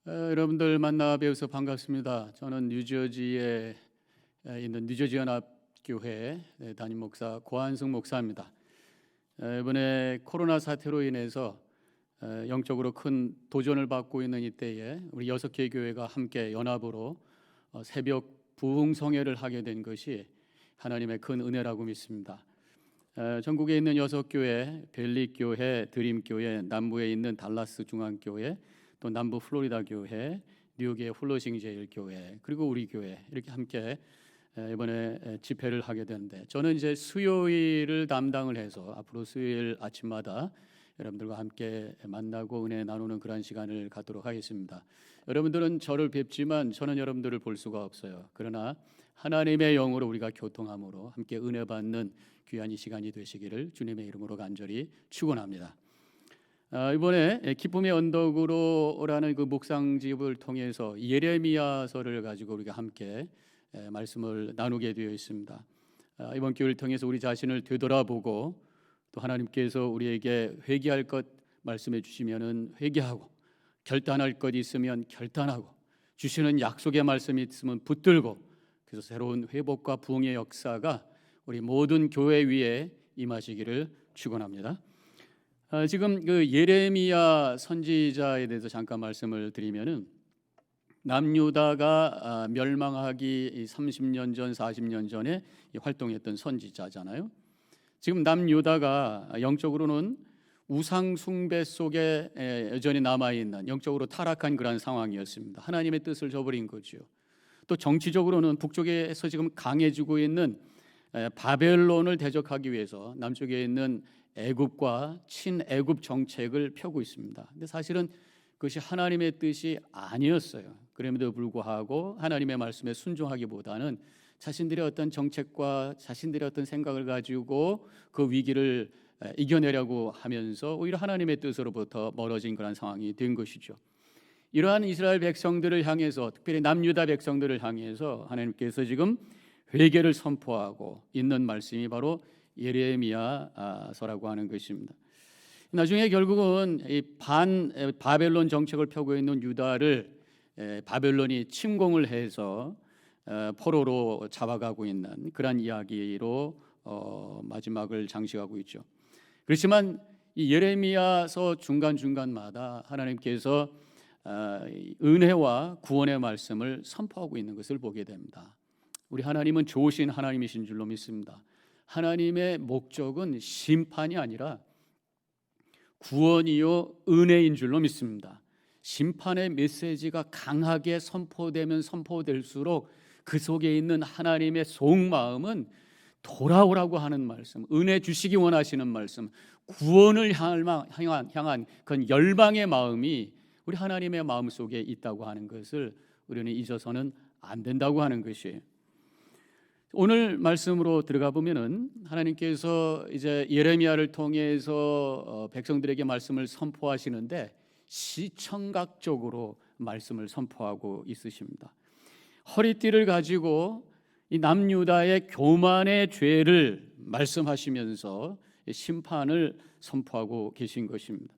여러분들 만나 뵈어서 반갑습니다. 저는 뉴저지에 있는 뉴저지 연합교회 담임 목사 고한승 목사입니다. 이번에 코로나 사태로 인해서 영적으로 큰 도전을 받고 있는 이때에 우리 6개 교회가 함께 연합으로 새벽 부흥성회를 하게 된 것이 하나님의 큰 은혜라고 믿습니다. 전국에 있는 6교회, 벨릭교회, 드림교회, 남부에 있는 달라스 중앙교회, 또 남부 플로리다 교회, 뉴욕의 훌러싱 제일 교회, 그리고 우리 교회 이렇게 함께 이번에 집회를 하게 되는데, 저는 이제 수요일을 담당을 해서 앞으로 수요일 아침마다 여러분들과 함께 만나고 은혜 나누는 그런 시간을 갖도록 하겠습니다. 여러분들은 저를 뵙지만 저는 여러분들을 볼 수가 없어요. 그러나 하나님의 영으로 우리가 교통함으로 함께 은혜 받는 귀한 이 시간이 되시기를 주님의 이름으로 간절히 축원합니다. 이번에 기쁨의 언덕으로라는 그 묵상집을 통해서 예레미야서를 가지고 우리가 함께 말씀을 나누게 되어 있습니다. 이번 기회를 통해서 우리 자신을 되돌아보고 또 하나님께서 우리에게 회개할 것 말씀해 주시면은 회개하고, 결단할 것 있으면 결단하고, 주시는 약속의 말씀이 있으면 붙들고, 그래서 새로운 회복과 부흥의 역사가 우리 모든 교회 위에 임하시기를 축원합니다. 지금 그 예레미야 선지자에 대해서 잠깐 말씀을 드리면은, 남유다가 멸망하기 30년 전, 40년 전에 활동했던 선지자잖아요. 지금 남유다가 영적으로는 우상 숭배 속에 여전히 남아있는, 영적으로 타락한 그런 상황이었습니다. 하나님의 뜻을 저버린 거죠. 또 정치적으로는 북쪽에서 지금 강해지고 있는 바벨론을 대적하기 위해서 남쪽에 있는 애굽과 친애굽 정책을 펴고 있습니다. 근데 사실은 그것이 하나님의 뜻이 아니었어요. 그럼에도 불구하고 하나님의 말씀에 순종하기보다는 자신들의 어떤 정책과 자신들의 어떤 생각을 가지고 그 위기를 이겨내려고 하면서 오히려 하나님의 뜻으로부터 멀어진 그런 상황이 된 것이죠. 이러한 이스라엘 백성들을 향해서, 특별히 남유다 백성들을 향해서 하나님께서 지금 회개를 선포하고 있는 말씀이 바로 예레미야서라고 하는 것입니다. 나중에 결국은 이 바벨론 정책을 펴고 있는 유다를 바벨론이 침공을 해서 포로로 잡아가고 있는 그런 이야기로 마지막을 장식하고 있죠. 그렇지만 이 예레미야서 중간중간마다 하나님께서 은혜와 구원의 말씀을 선포하고 있는 것을 보게 됩니다. 우리 하나님은 좋으신 하나님이신 줄로 믿습니다. 하나님의 목적은 심판이 아니라 구원이요 은혜인 줄로 믿습니다. 심판의 메시지가 강하게 선포되면 선포될수록 그 속에 있는 하나님의 속마음은 돌아오라고 하는 말씀, 은혜 주시기 원하시는 말씀, 구원을 향한 그런 열방의 마음이 우리 하나님의 마음 속에 있다고 하는 것을 우리는 잊어서는 안 된다고 하는 것이에요. 오늘 말씀으로 들어가 보면은 하나님께서 이제 예레미야를 통해서 백성들에게 말씀을 선포하시는데 시청각적으로 말씀을 선포하고 있으십니다. 허리띠를 가지고 이 남유다의 교만의 죄를 말씀하시면서 심판을 선포하고 계신 것입니다.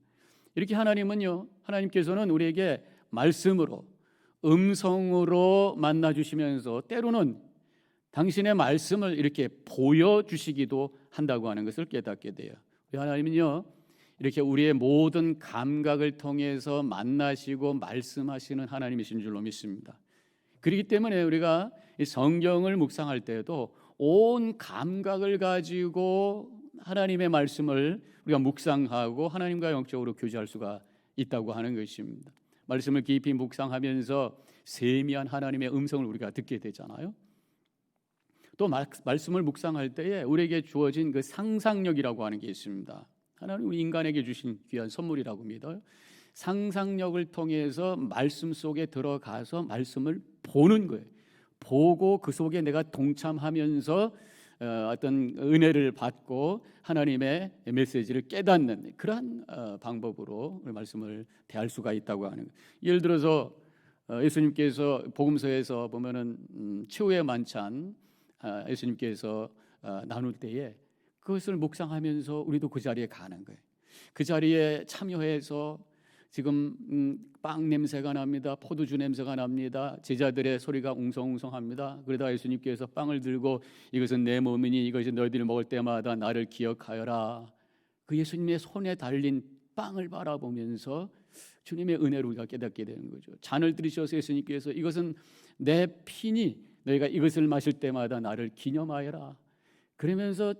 이렇게 하나님께서는 우리에게 말씀으로, 음성으로 만나 주시면서 때로는 당신의 말씀을 이렇게 보여주시기도 한다고 하는 것을 깨닫게 돼요. 우리 하나님은요, 이렇게 우리의 모든 감각을 통해서 만나시고 말씀하시는 하나님이신 줄로 믿습니다. 그렇기 때문에 우리가 이 성경을 묵상할 때에도 온 감각을 가지고 하나님의 말씀을 우리가 묵상하고 하나님과 영적으로 교제할 수가 있다고 하는 것입니다. 말씀을 깊이 묵상하면서 세미한 하나님의 음성을 우리가 듣게 되잖아요. 또 말씀을 묵상할 때에 우리에게 주어진 그 상상력이라고 하는 게 있습니다. 하나님 우리 인간에게 주신 귀한 선물이라고 믿어요. 상상력을 통해서 말씀 속에 들어가서 말씀을 보는 거예요. 보고 그 속에 내가 동참하면서 어떤 은혜를 받고 하나님의 메시지를 깨닫는 그러한 방법으로 말씀을 대할 수가 있다고 하는 거예요. 예를 들어서 예수님께서 복음서에서 보면은 최후의 만찬 예수님께서 나눌 때에 그것을 묵상하면서 우리도 그 자리에 가는 거예요. 그 자리에 참여해서 지금 빵 냄새가 납니다. 포도주 냄새가 납니다. 제자들의 소리가 웅성웅성합니다. 그러다 예수님께서 빵을 들고 이것은 내 몸이니 이것이 너희들이 먹을 때마다 나를 기억하여라. 그 예수님의 손에 달린 빵을 바라보면서 주님의 은혜를 우리가 깨닫게 되는 거죠. 잔을 들이셔서 예수님께서 이것은 내 피니 너희가 이것을 마실 때마다 나를 기념하여라. 그러면서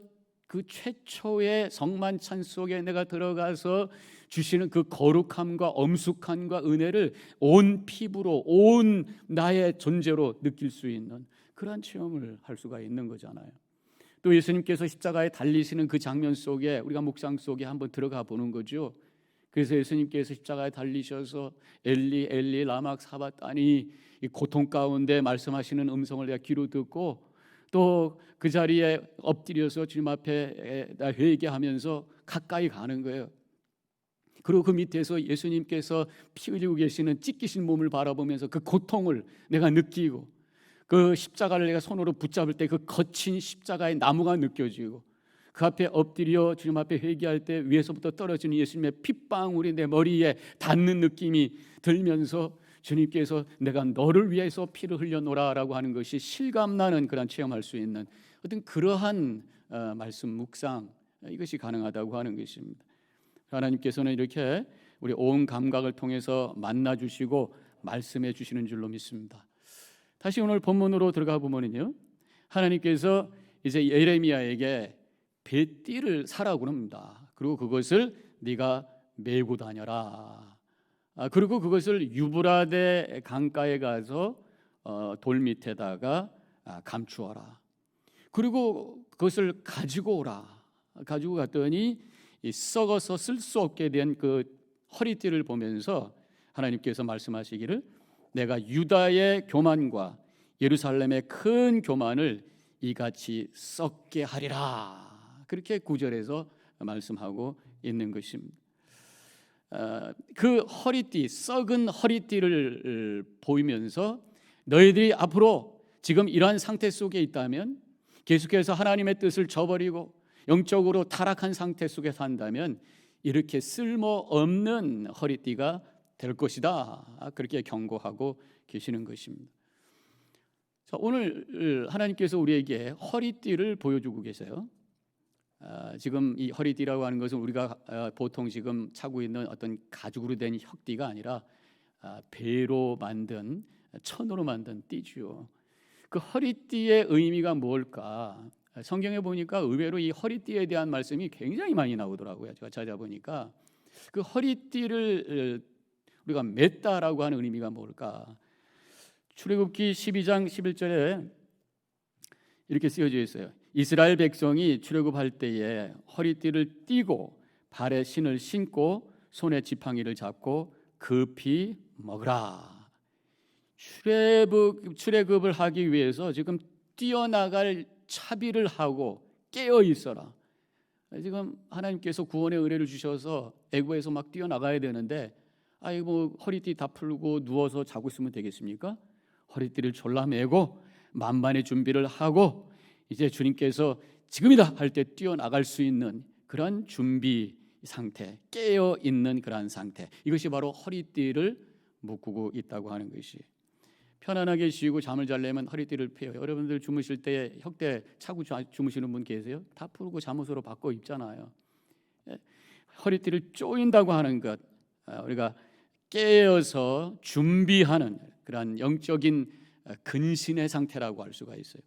그 최초의 성만찬 속에 내가 들어가서 주시는 그 거룩함과 엄숙함과 은혜를 온 피부로 온 나의 존재로 느낄 수 있는 그러한 체험을 할 수가 있는 거잖아요. 또 예수님께서 십자가에 달리시는 그 장면 속에 우리가 묵상 속에 한번 들어가 보는 거죠. 그래서 예수님께서 십자가에 달리셔서 엘리 엘리 라막 사바다니 이 고통 가운데 말씀하시는 음성을 내가 귀로 듣고 또 그 자리에 엎드려서 주님 앞에 회개하면서 가까이 가는 거예요. 그리고 그 밑에서 예수님께서 피 흘리고 계시는 찢기신 몸을 바라보면서 그 고통을 내가 느끼고 그 십자가를 내가 손으로 붙잡을 때 그 거친 십자가의 나무가 느껴지고 그 앞에 엎드려 주님 앞에 회개할 때 위에서부터 떨어지는 예수님의 핏방울이 내 머리에 닿는 느낌이 들면서 주님께서 내가 너를 위해서 피를 흘려노라라고 하는 것이 실감나는 그런 체험할 수 있는 어떤 그러한 말씀 묵상 이것이 가능하다고 하는 것입니다. 하나님께서는 이렇게 우리 온 감각을 통해서 만나 주시고 말씀해 주시는 줄로 믿습니다. 다시 오늘 본문으로 들어가 보면요, 하나님께서 이제 예레미야에게 배띠를 사라고 합니다. 그리고 그것을 네가 메고 다녀라. 그리고 그것을 유브라데 강가에 가서 돌 밑에다가 감추어라. 그리고 그것을 가지고 오라. 가지고 갔더니 이 썩어서 쓸 수 없게 된 그 허리띠를 보면서 하나님께서 말씀하시기를 내가 유다의 교만과 예루살렘의 큰 교만을 이같이 썩게 하리라. 그렇게 9절에서 말씀하고 있는 것입니다. 그 허리띠, 썩은 허리띠를 보이면서 너희들이 앞으로 지금 이러한 상태 속에 있다면 계속해서 하나님의 뜻을 저버리고 영적으로 타락한 상태 속에 산다면 이렇게 쓸모없는 허리띠가 될 것이다. 그렇게 경고하고 계시는 것입니다. 자, 오늘 하나님께서 우리에게 허리띠를 보여주고 계세요. 지금 이 허리띠라고 하는 것은 우리가 보통 지금 차고 있는 어떤 가죽으로 된 혁띠가 아니라 배로 만든 천으로 만든 띠죠. 그 허리띠의 의미가 뭘까? 성경에 보니까 의외로 이 허리띠에 대한 말씀이 굉장히 많이 나오더라고요. 제가 찾아보니까 그 허리띠를 우리가 맸다라고 하는 의미가 뭘까? 출애굽기 12장 11절에 이렇게 쓰여져 있어요. 이스라엘 백성이 출애굽할 때에 허리띠를 띠고 발에 신을 신고 손에 지팡이를 잡고 급히 먹으라. 출애굽을 하기 위해서 지금 뛰어나갈 차비를 하고 깨어 있어라. 지금 하나님께서 구원의 은혜를 주셔서 애굽에서 막 뛰어나가야 되는데 아이고 허리띠 다 풀고 누워서 자고 있으면 되겠습니까? 허리띠를 졸라매고 만반의 준비를 하고 이제 주님께서 지금이다 할 때 뛰어나갈 수 있는 그런 준비 상태, 깨어 있는 그런 상태, 이것이 바로 허리띠를 묶고 있다고 하는 것이. 편안하게 쉬고 잠을 자려면 허리띠를 펴요. 여러분들 주무실 때 혁대 차고 주무시는 분 계세요? 다 풀고 잠옷으로 바꿔 입잖아요. 허리띠를 조인다고 하는 것, 우리가 깨어서 준비하는 그런 영적인 근신의 상태라고 할 수가 있어요.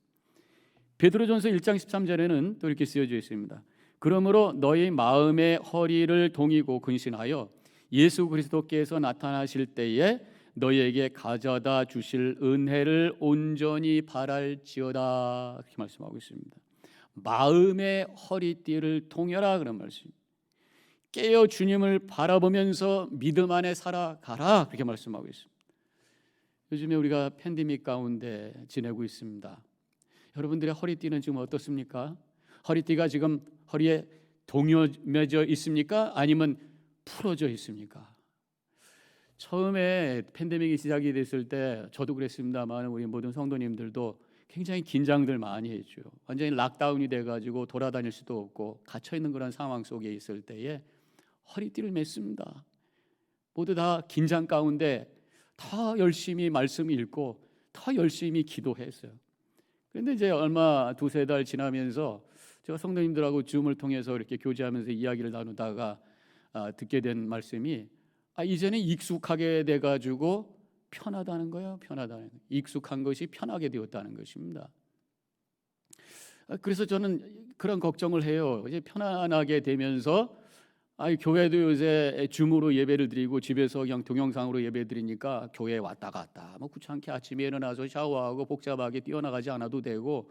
베드로전서 1장 13절에는 또 이렇게 쓰여져 있습니다. 그러므로 너희 마음의 허리를 동이고 근신하여 예수 그리스도께서 나타나실 때에 너희에게 가져다 주실 은혜를 온전히 바랄지어다. 그렇게 말씀하고 있습니다. 마음의 허리띠를 동여라 그런 말씀. 깨어 주님을 바라보면서 믿음 안에 살아가라 그렇게 말씀하고 있습니다. 요즘에 우리가 팬데믹 가운데 지내고 있습니다. 여러분들의 허리띠는 지금 어떻습니까? 허리띠가 지금 허리에 동여매져 있습니까? 아니면 풀어져 있습니까? 처음에 팬데믹이 시작이 됐을 때 저도 그랬습니다만 우리 모든 성도님들도 굉장히 긴장들 많이 했죠. 완전히 락다운이 돼가지고 돌아다닐 수도 없고 갇혀 있는 그런 상황 속에 있을 때에 허리띠를 맸습니다. 모두 다 긴장 가운데 더 열심히 말씀 읽고 더 열심히 기도했어요. 그런데 이제 얼마 두세 달 지나면서 제가 성도님들하고 줌을 통해서 이렇게 교제하면서 이야기를 나누다가 듣게 된 말씀이 이제는 익숙하게 돼가지고 편하다는 거예요. 편하다는 거예요. 익숙한 것이 편하게 되었다는 것입니다. 그래서 저는 그런 걱정을 해요. 이제 편안하게 되면서 교회도 요새 줌으로 예배를 드리고 집에서 그냥 동영상으로 예배 드리니까 교회에 왔다 갔다 뭐 귀찮게 아침에 일어나서 샤워하고 복잡하게 뛰어나가지 않아도 되고,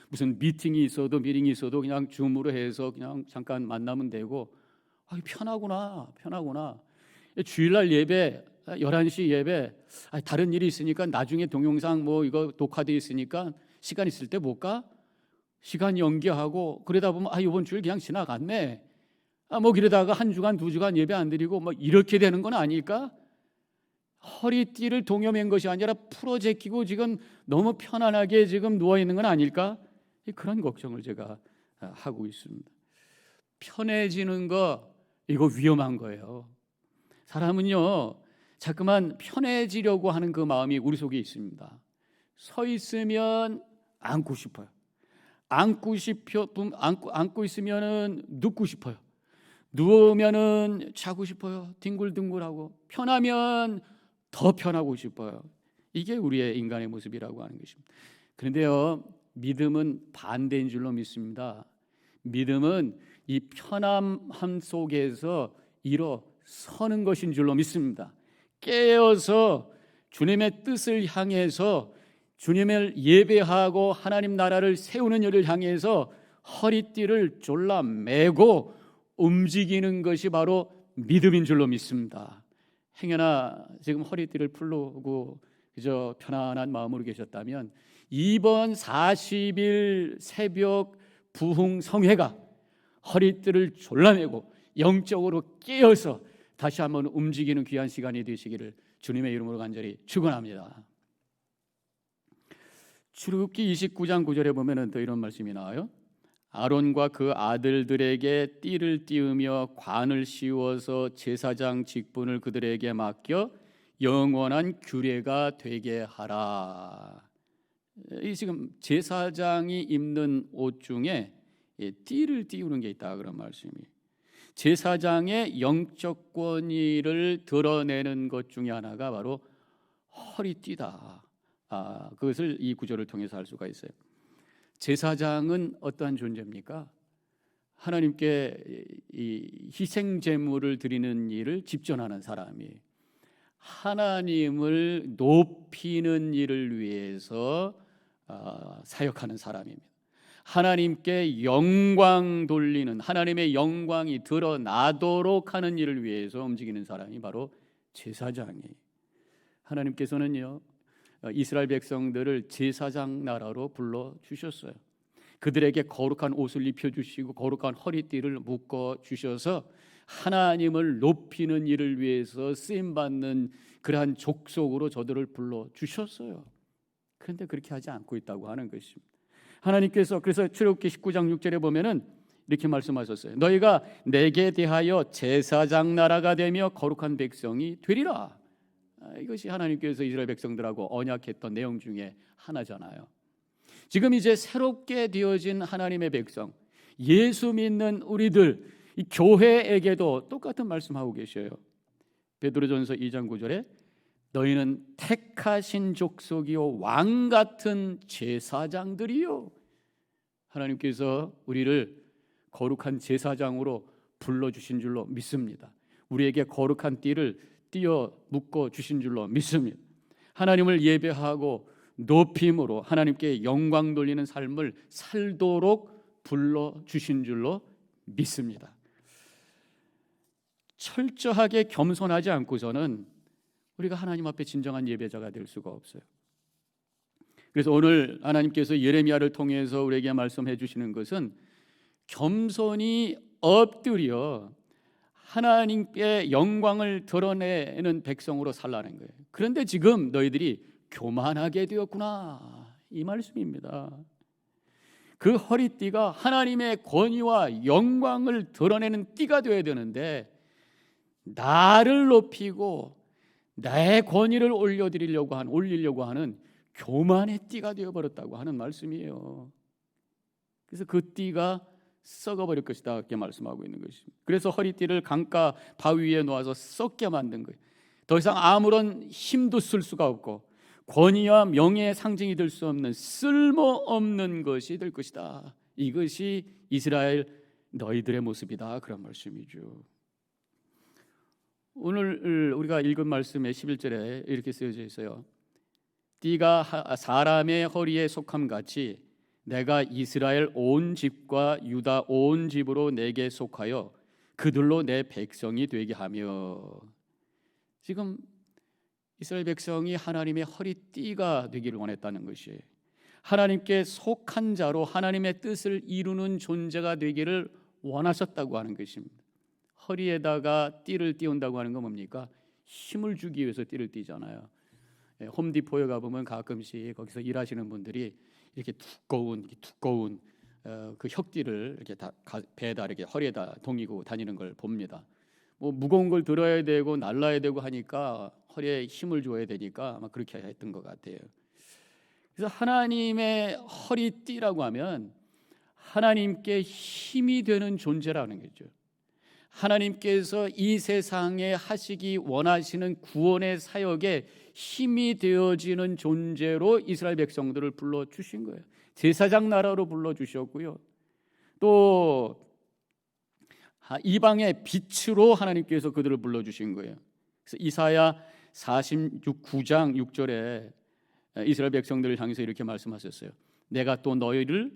무슨 미팅이 있어도 미팅이 있어도 그냥 줌으로 해서 그냥 잠깐 만나면 되고, 편하구나. 주일날 예배 11시 예배 다른 일이 있으니까 나중에 동영상 뭐 이거 녹화돼 있으니까 시간 있을 때 못 가? 시간 연기하고 그러다 보면 이번 주일 그냥 지나갔네. 뭐 그러다가 한 주간 두 주간 예배 안 드리고 뭐 이렇게 되는 건 아닐까? 허리띠를 동여맨 것이 아니라 풀어 제끼고 지금 너무 편안하게 지금 누워 있는 건 아닐까? 그런 걱정을 제가 하고 있습니다. 편해지는 거 이거 위험한 거예요. 사람은요 자꾸만 편해지려고 하는 그 마음이 우리 속에 있습니다. 서 있으면 앉고 싶어요. 앉고 있으면은 눕고 싶어요. 누우면은 자고 싶어요. 뒹굴뒹굴하고. 편하면 더 편하고 싶어요. 이게 우리의 인간의 모습이라고 하는 것입니다. 그런데요 믿음은 반대인 줄로 믿습니다. 믿음은 이 편함 속에서 일어서는 것인 줄로 믿습니다. 깨어서 주님의 뜻을 향해서 주님을 예배하고 하나님 나라를 세우는 일을 향해서 허리띠를 졸라매고 움직이는 것이 바로 믿음인 줄로 믿습니다. 행여나 지금 허리띠를 풀고 그저 편안한 마음으로 계셨다면 이번 40일 새벽 부흥 성회가 허리띠를 졸라매고 영적으로 깨어서 다시 한번 움직이는 귀한 시간이 되시기를 주님의 이름으로 간절히 축원합니다. 출애굽기 29장 9절에 보면은 또 이런 말씀이 나와요. 아론과 그 아들들에게 띠를 띄우며 관을 씌워서 제사장 직분을 그들에게 맡겨 영원한 규례가 되게 하라. 이 지금 제사장이 입는 옷 중에 띠를 띄우는 게 있다 그런 말씀이. 제사장의 영적 권위를 드러내는 것 중에 하나가 바로 허리띠다. 그것을 이 구절을 통해서 알 수가 있어요. 제사장은 어떠한 존재입니까? 하나님께 이 희생 제물을 드리는 일을 집전하는 사람이, 하나님을 높이는 일을 위해서 사역하는 사람입니다. 하나님께 영광 돌리는, 하나님의 영광이 드러나도록 하는 일을 위해서 움직이는 사람이 바로 제사장이에요. 하나님께서는요 이스라엘 백성들을 제사장 나라로 불러주셨어요. 그들에게 거룩한 옷을 입혀주시고 거룩한 허리띠를 묶어주셔서 하나님을 높이는 일을 위해서 쓰임받는 그러한 족속으로 저들을 불러주셨어요. 그런데 그렇게 하지 않고 있다고 하는 것입니다. 하나님께서 그래서 출애굽기 19장 6절에 보면은 이렇게 말씀하셨어요. 너희가 내게 대하여 제사장 나라가 되며 거룩한 백성이 되리라. 이것이 하나님께서 이스라엘 백성들하고 언약했던 내용 중에 하나잖아요. 지금 이제 새롭게 되어진 하나님의 백성, 예수 믿는 우리들, 이 교회에게도 똑같은 말씀하고 계셔요. 베드로전서 2장 9절에 너희는 택하신 족속이요 왕 같은 제사장들이요. 하나님께서 우리를 거룩한 제사장으로 불러주신 줄로 믿습니다. 우리에게 거룩한 띠를 띄어 묶어 주신 줄로 믿습니다. 하나님을 예배하고 높임으로 하나님께 영광 돌리는 삶을 살도록 불러주신 줄로 믿습니다. 철저하게 겸손하지 않고서는 우리가 하나님 앞에 진정한 예배자가 될 수가 없어요. 그래서 오늘 하나님께서 예레미야를 통해서 우리에게 말씀해 주시는 것은 겸손히 엎드려 하나님께 영광을 드러내는 백성으로 살라는 거예요. 그런데 지금 너희들이 교만하게 되었구나, 이 말씀입니다. 그 허리띠가 하나님의 권위와 영광을 드러내는 띠가 되어야 되는데 나를 높이고 나의 권위를 올리려고 하는 교만의 띠가 되어버렸다고 하는 말씀이에요. 그래서 그 띠가 썩어버릴 것이다 이렇게 말씀하고 있는 것입니다. 그래서 허리띠를 강가 바위 위에 놓아서 썩게 만든 거예요. 더 이상 아무런 힘도 쓸 수가 없고 권위와 명예의 상징이 될 수 없는 쓸모없는 것이 될 것이다. 이것이 이스라엘 너희들의 모습이다 그런 말씀이죠. 오늘 우리가 읽은 말씀의 11절에 이렇게 쓰여져 있어요. 띠가 사람의 허리에 속함 같이 내가 이스라엘 온 집과 유다 온 집으로 내게 속하여 그들로 내 백성이 되게 하며. 지금 이스라엘 백성이 하나님의 허리띠가 되기를 원했다는 것이 하나님께 속한 자로 하나님의 뜻을 이루는 존재가 되기를 원하셨다고 하는 것입니다. 허리에다가 띠를 띄운다고 하는 건 뭡니까? 힘을 주기 위해서 띠를 띠잖아요. 홈디포에 가보면 가끔씩 거기서 일하시는 분들이 이렇게 두꺼운 그 혁띠를 이렇게 다 배에다 이렇게 허리에다 동이고 다니는 걸 봅니다. 뭐 무거운 걸 들어야 되고 날라야 되고 하니까 허리에 힘을 줘야 되니까 아마 그렇게 했던 것 같아요. 그래서 하나님의 허리띠라고 하면 하나님께 힘이 되는 존재라는 거죠. 하나님께서 이 세상에 하시기 원하시는 구원의 사역에 힘이 되어지는 존재로 이스라엘 백성들을 불러주신 거예요. 제사장 나라로 불러주셨고요. 또 이방의 빛으로 하나님께서 그들을 불러주신 거예요. 그래서 이사야 49장 6절에 이스라엘 백성들을 향해서 이렇게 말씀하셨어요. 내가 또 너희를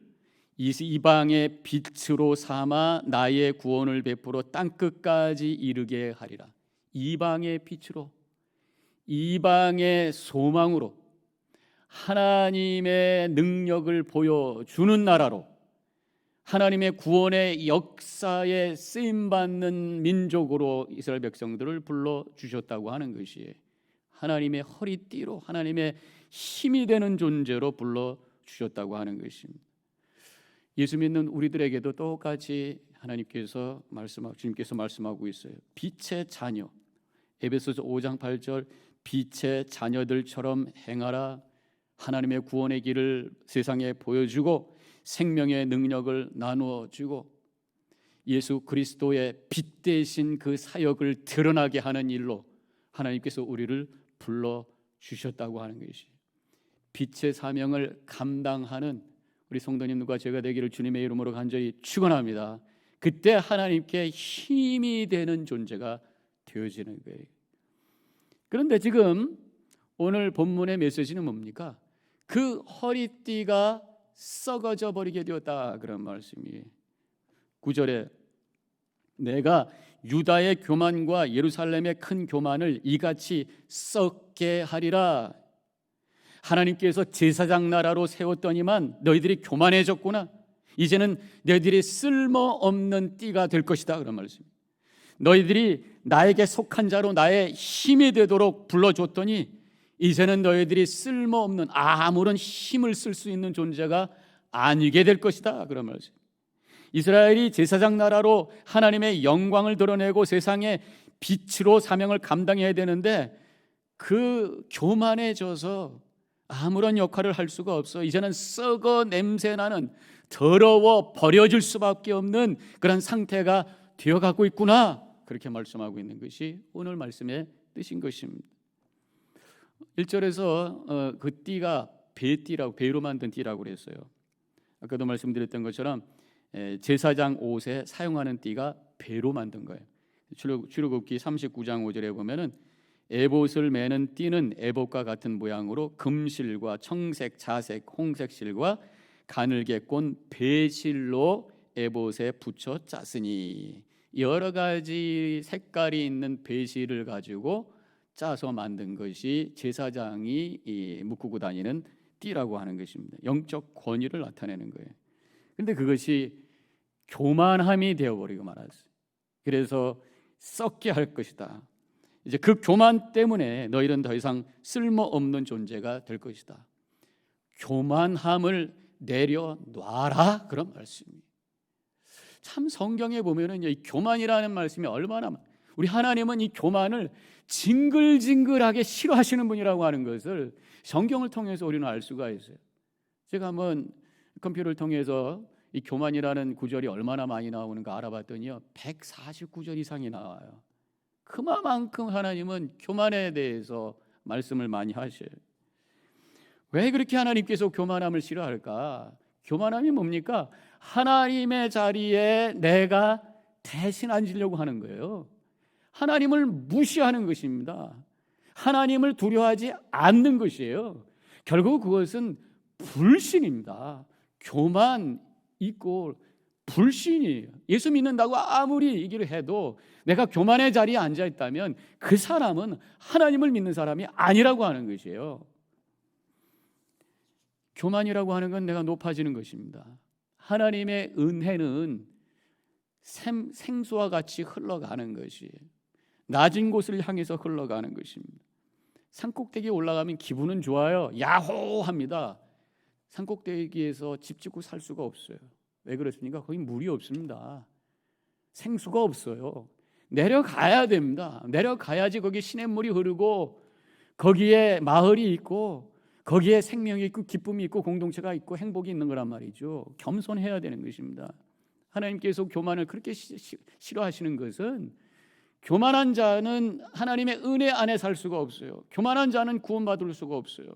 이방의 빛으로 삼아 나의 구원을 베풀어 땅끝까지 이르게 하리라. 이방의 빛으로, 이방의 소망으로, 하나님의 능력을 보여주는 나라로, 하나님의 구원의 역사에 쓰임받는 민족으로 이스라엘 백성들을 불러주셨다고 하는 것이 하나님의 허리띠로, 하나님의 힘이 되는 존재로 불러주셨다고 하는 것입니다. 예수 믿는 우리들에게도 똑같이 주님께서 말씀하고 있어요. 빛의 자녀, 에베소서 5장 8절, 빛의 자녀들처럼 행하라. 하나님의 구원의 길을 세상에 보여주고 생명의 능력을 나누어 주고 예수 그리스도의 빛 대신 그 사역을 드러나게 하는 일로 하나님께서 우리를 불러주셨다고 하는 것이, 빛의 사명을 감당하는 우리 성도님들과 제가 되기를 주님의 이름으로 간절히 축원합니다. 그때 하나님께 힘이 되는 존재가 되어지는 거예요. 그런데 지금 오늘 본문의 메시지는 뭡니까? 그 허리띠가 썩어져 버리게 되었다 그런 말씀이에요. 9절에 내가 유다의 교만과 예루살렘의 큰 교만을 이같이 썩게 하리라. 하나님께서 제사장 나라로 세웠더니만 너희들이 교만해졌구나. 이제는 너희들이 쓸모없는 띠가 될 것이다 그런 말씀입니다. 너희들이 나에게 속한 자로 나의 힘이 되도록 불러줬더니 이제는 너희들이 쓸모없는 아무런 힘을 쓸 수 있는 존재가 아니게 될 것이다 그런 말씀. 이스라엘이 제사장 나라로 하나님의 영광을 드러내고 세상의 빛으로 사명을 감당해야 되는데 그 교만해져서 아무런 역할을 할 수가 없어. 이제는 썩어 냄새나는, 더러워 버려질 수밖에 없는 그런 상태가 되어가고 있구나, 그렇게 말씀하고 있는 것이 오늘 말씀의 뜻인 것입니다. 1절에서 그 띠가 배띠라고, 배로 만든 띠라고 그랬어요. 아까도 말씀드렸던 것처럼 제사장 옷에 사용하는 띠가 배로 만든 거예요. 출애굽기 39장 5절에 보면은 에봇을 매는 띠는 에봇과 같은 모양으로 금실과 청색, 자색, 홍색 실과 가늘게 꼰 배실로 에봇에 붙여 짰으니, 여러 가지 색깔이 있는 배실을 가지고 짜서 만든 것이 제사장이 묶고 다니는 띠라고 하는 것입니다. 영적 권위를 나타내는 거예요. 그런데 그것이 교만함이 되어버리고 말았어요. 그래서 썩게 할 것이다. 이제 그 교만 때문에 너희는 더 이상 쓸모없는 존재가 될 것이다. 교만함을 내려놔라 그런 말씀이에요. 참 성경에 보면은 이 교만이라는 말씀이 얼마나 우리 하나님은 이 교만을 징글징글하게 싫어하시는 분이라고 하는 것을 성경을 통해서 우리는 알 수가 있어요. 제가 한번 컴퓨터를 통해서 이 교만이라는 구절이 얼마나 많이 나오는가 알아봤더니요, 149절 이상이 나와요. 그만큼 하나님은 교만에 대해서 말씀을 많이 하셔요. 왜 그렇게 하나님께서 교만함을 싫어할까? 교만함이 뭡니까? 하나님의 자리에 내가 대신 앉으려고 하는 거예요. 하나님을 무시하는 것입니다. 하나님을 두려워하지 않는 것이에요. 결국 그것은 불신입니다. 교만 있고 불신이에요. 예수 믿는다고 아무리 얘기를 해도 내가 교만의 자리에 앉아 있다면 그 사람은 하나님을 믿는 사람이 아니라고 하는 것이에요. 교만이라고 하는 건 내가 높아지는 것입니다. 하나님의 은혜는 생수와 같이 흘러가는 것이에요. 낮은 곳을 향해서 흘러가는 것입니다. 산꼭대기에 올라가면 기분은 좋아요. 야호 합니다. 산꼭대기에서 집 짓고 살 수가 없어요. 왜 그렇습니까? 거기 물이 없습니다. 생수가 없어요. 내려가야 됩니다. 내려가야지 거기 시냇물이 흐르고 거기에 마을이 있고 거기에 생명이 있고 기쁨이 있고 공동체가 있고 행복이 있는 거란 말이죠. 겸손해야 되는 것입니다. 하나님께서 교만을 그렇게 싫어하시는 것은 교만한 자는 하나님의 은혜 안에 살 수가 없어요. 교만한 자는 구원받을 수가 없어요.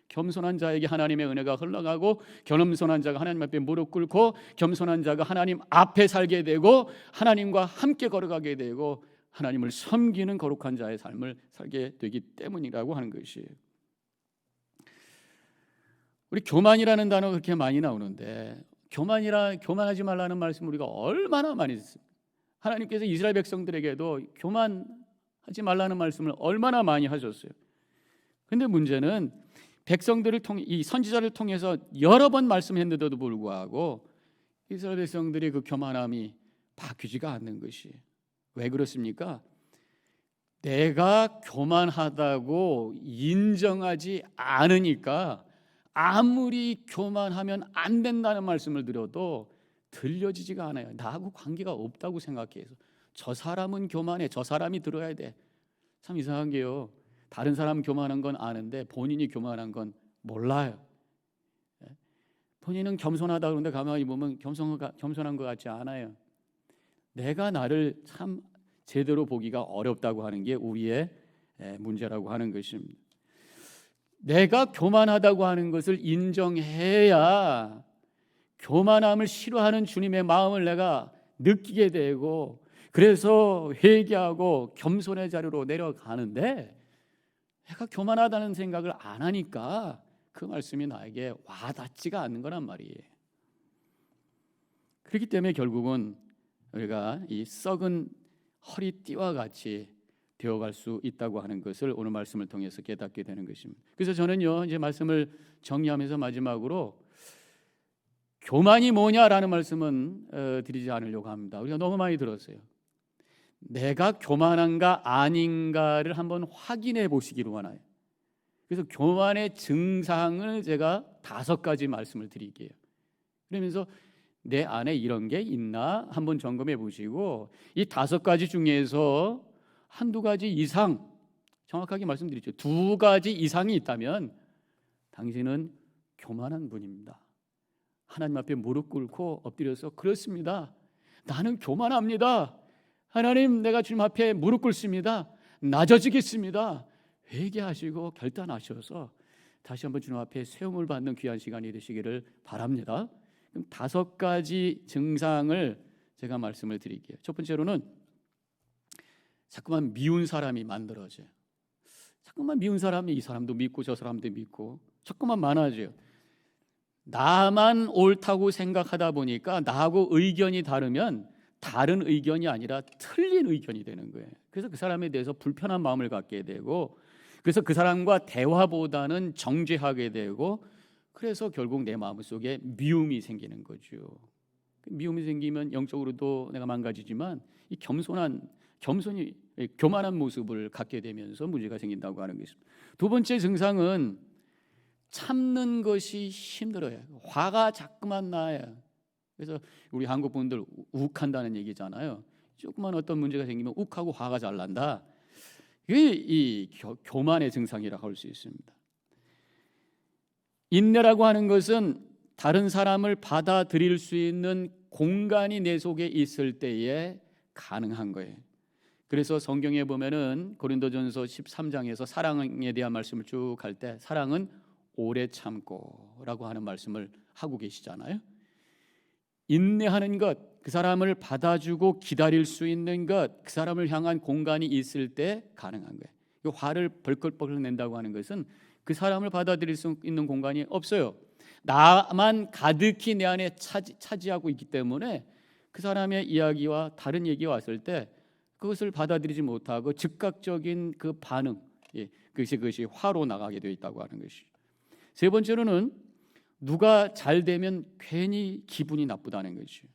겸손한 자에게 하나님의 은혜가 흘러가고 겸손한 자가 하나님 앞에 무릎 꿇고 겸손한 자가 하나님 앞에 살게 되고 하나님과 함께 걸어가게 되고 하나님을 섬기는 거룩한 자의 삶을 살게 되기 때문이라고 하는 것이에요. 우리 교만이라는 단어가 그렇게 많이 나오는데 교만하지 말라는 말씀 우리가 얼마나 많이 듣습니까? 하나님께서 이스라엘 백성들에게도 교만하지 말라는 말씀을 얼마나 많이 하셨어요. 그런데 문제는 백성들을 통해 이 선지자를 통해서 여러 번 말씀했는데도 불구하고 이스라엘 백성들의 그 교만함이 바뀌지가 않는 것이에요. 왜 그렇습니까? 내가 교만하다고 인정하지 않으니까 아무리 교만하면 안 된다는 말씀을 드려도 들려지지가 않아요. 나하고 관계가 없다고 생각해서 저 사람은 교만해, 저 사람이 들어야 돼. 참 이상한 게요, 다른 사람 교만한 건 아는데 본인이 교만한 건 몰라요. 본인은 겸손하다 그러는데 가만히 보면 겸손한 것 같지 않아요. 내가 나를 참 제대로 보기가 어렵다고 하는 게 우리의 문제라고 하는 것입니다. 내가 교만하다고 하는 것을 인정해야 교만함을 싫어하는 주님의 마음을 내가 느끼게 되고 그래서 회개하고 겸손의 자리로 내려가는데 내가 교만하다는 생각을 안 하니까 그 말씀이 나에게 와닿지가 않는 거란 말이에요. 그렇기 때문에 결국은 우리가 이 썩은 허리띠와 같이 되어갈 수 있다고 하는 것을 오늘 말씀을 통해서 깨닫게 되는 것입니다. 그래서 저는요, 이제 말씀을 정리하면서 마지막으로 교만이 뭐냐라는 말씀은 드리지 않으려고 합니다. 우리가 너무 많이 들었어요. 내가 교만한가 아닌가를 한번 확인해 보시기를 원해요. 그래서 교만의 증상을 제가 5가지 말씀을 드릴게요. 그러면서 내 안에 이런 게 있나 한번 점검해 보시고 이 5가지 중에서 한두 가지 이상, 정확하게 말씀드리죠, 2가지 이상이 있다면 당신은 교만한 분입니다. 하나님 앞에 무릎 꿇고 엎드려서 그렇습니다, 나는 교만합니다, 하나님 내가 주님 앞에 무릎 꿇습니다, 낮아지겠습니다, 회개하시고 결단하셔서 다시 한번 주님 앞에 세움을 받는 귀한 시간이 되시기를 바랍니다. 그럼 5가지 증상을 제가 말씀을 드릴게요. 첫 번째로는 자꾸만 미운 사람이 만들어져요. 자꾸만 미운 사람이 이 사람도 믿고 저 사람도 믿고 자꾸만 많아져요. 나만 옳다고 생각하다 보니까 나하고 의견이 다르면 다른 의견이 아니라 틀린 의견이 되는 거예요. 그래서 그 사람에 대해서 불편한 마음을 갖게 되고 그래서 그 사람과 대화보다는 정죄하게 되고 그래서 결국 내 마음속에 미움이 생기는 거죠. 미움이 생기면 영적으로도 내가 망가지지만 이 교만한 모습을 갖게 되면서 문제가 생긴다고 하는 것입니다. 2번째 증상은 참는 것이 힘들어요. 화가 자꾸만 나요. 그래서 우리 한국 분들 욱한다는 얘기잖아요. 조그만 어떤 문제가 생기면 욱하고 화가 잘 난다. 이게 이 교만의 증상이라고 할 수 있습니다. 인내라고 하는 것은 다른 사람을 받아들일 수 있는 공간이 내 속에 있을 때에 가능한 거예요. 그래서 성경에 보면은 고린도전서 13장에서 사랑에 대한 말씀을 쭉 할 때 사랑은 오래 참고라고 하는 말씀을 하고 계시잖아요. 인내하는 것, 그 사람을 받아주고 기다릴 수 있는 것, 그 사람을 향한 공간이 있을 때 가능한 거예요. 화를 벌컥벌컥 낸다고 하는 것은 그 사람을 받아들일 수 있는 공간이 없어요. 나만 가득히 내 안에 차지하고 있기 때문에 그 사람의 이야기와 다른 얘기가 왔을 때 그것을 받아들이지 못하고 즉각적인 그 반응, 그것이 화로 나가게 되어 있다고 하는 것이죠. 세 번째로는 누가 잘 되면 괜히 기분이 나쁘다는 것이죠.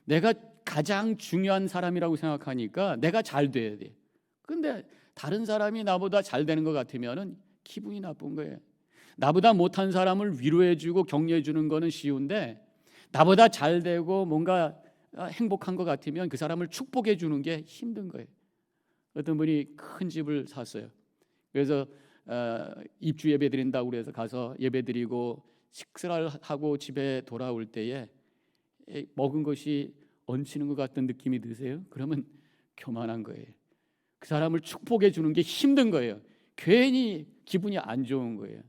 내가 가장 중요한 사람이라고 생각하니까 내가 잘 돼야 돼. 그런데 다른 사람이 나보다 잘 되는 것 같으면 기분이 나쁜 거예요. 나보다 못한 사람을 위로해주고 격려해주는 거는 쉬운데 나보다 잘 되고 뭔가 행복한 것 같으면 그 사람을 축복해 주는 게 힘든 거예요. 어떤 분이 큰 집을 샀어요. 그래서 입주 예배 드린다고 그래서 가서 예배 드리고 식사를 하고 집에 돌아올 때에 먹은 것이 얹히는 것 같은 느낌이 드세요? 그러면 교만한 거예요. 그 사람을 축복해 주는 게 힘든 거예요. 괜히 기분이 안 좋은 거예요.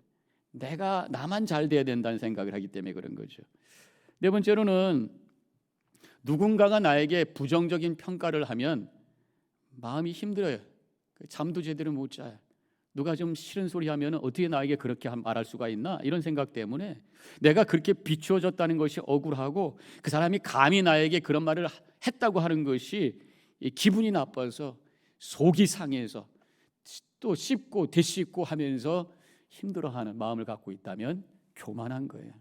나만 잘 돼야 된다는 생각을 하기 때문에 그런 거죠. 네 번째로는 누군가가 나에게 부정적인 평가를 하면 마음이 힘들어요. 잠도 제대로 못 자요. 누가 좀 싫은 소리 하면 어떻게 나에게 그렇게 말할 수가 있나 이런 생각 때문에 내가 그렇게 비추어졌다는 것이 억울하고 그 사람이 감히 나에게 그런 말을 했다고 하는 것이 기분이 나빠서 속이 상해서 또 씹고 되씹고 하면서 힘들어하는 마음을 갖고 있다면 교만한 거예요.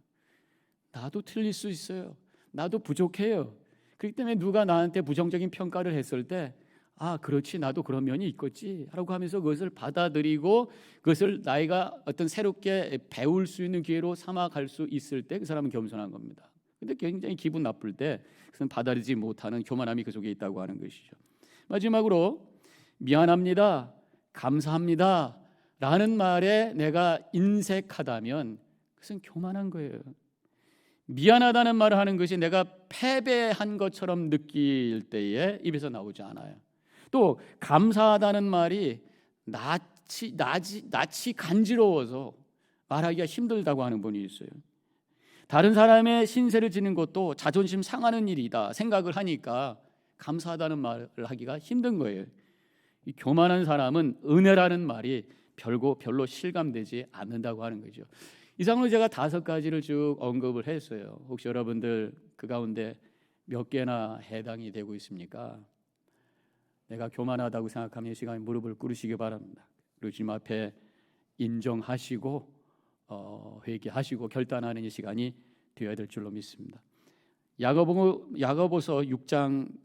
나도 틀릴 수 있어요. 나도 부족해요. 그렇기 때문에 누가 나한테 부정적인 평가를 했을 때 그렇지 나도 그런 면이 있겠지 라고 하면서 그것을 받아들이고 그것을 나이가 어떤 새롭게 배울 수 있는 기회로 삼아갈 수 있을 때 그 사람은 겸손한 겁니다. 근데 굉장히 기분 나쁠 때 그것은 받아들이지 못하는 교만함이 그 속에 있다고 하는 것이죠. 마지막으로 미안합니다, 감사합니다 라는 말에 내가 인색하다면 그것은 교만한 거예요. 미안하다는 말을 하는 것이 내가 패배한 것처럼 느낄 때에 입에서 나오지 않아요. 또 감사하다는 말이 낯이 간지러워서 말하기가 힘들다고 하는 분이 있어요. 다른 사람의 신세를 지는 것도 자존심 상하는 일이다 생각을 하니까 감사하다는 말을 하기가 힘든 거예요. 이 교만한 사람은 은혜라는 말이 별로 실감되지 않는다고 하는 거죠. 이상으로 제가 5가지를 쭉 언급을 했어요. 혹시 여러분들 그 가운데 몇 개나 해당이 되고 있습니까? 내가 교만하다고 생각하면 이 시간에 무릎을 꿇으시기 바랍니다. 그리고 주님 앞에 인정하시고 회개하시고 결단하는 이 시간이 되어야 될 줄로 믿습니다. 야고보서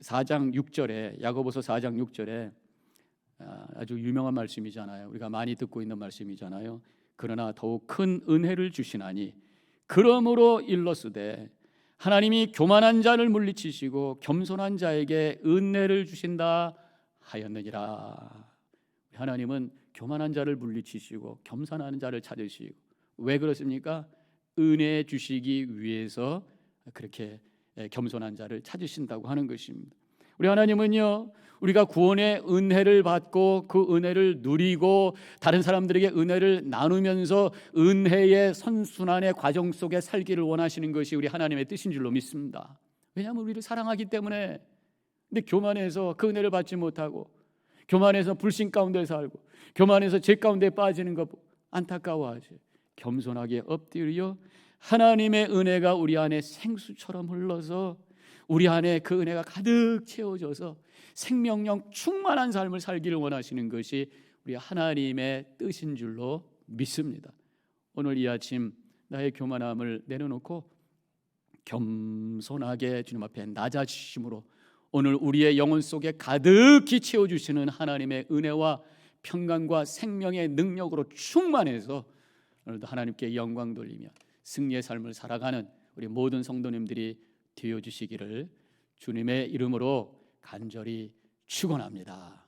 4장 6절에 아주 유명한 말씀이잖아요. 우리가 많이 듣고 있는 말씀이잖아요. 그러나 더욱 큰 은혜를 주시나니 그러므로 일러스되 하나님이 교만한 자를 물리치시고 겸손한 자에게 은혜를 주신다 하였느니라. 하나님은 교만한 자를 물리치시고 겸손한 자를 찾으시고 왜 그렇습니까? 은혜 주시기 위해서 그렇게 겸손한 자를 찾으신다고 하는 것입니다. 우리 하나님은요, 우리가 구원의 은혜를 받고 그 은혜를 누리고 다른 사람들에게 은혜를 나누면서 은혜의 선순환의 과정 속에 살기를 원하시는 것이 우리 하나님의 뜻인 줄로 믿습니다. 왜냐하면 우리를 사랑하기 때문에. 근데 교만해서 그 은혜를 받지 못하고 교만해서 불신 가운데 살고 교만해서 죄 가운데 빠지는 것 안타까워하지. 겸손하게 엎드려 하나님의 은혜가 우리 안에 생수처럼 흘러서 우리 안에 그 은혜가 가득 채워져서 생명력 충만한 삶을 살기를 원하시는 것이 우리 하나님의 뜻인 줄로 믿습니다. 오늘 이 아침 나의 교만함을 내려놓고 겸손하게 주님 앞에 낮아지심으로 오늘 우리의 영혼 속에 가득히 채워주시는 하나님의 은혜와 평강과 생명의 능력으로 충만해서 오늘도 하나님께 영광 돌리며 승리의 삶을 살아가는 우리 모든 성도님들이 되어주시기를 주님의 이름으로 간절히 축원합니다.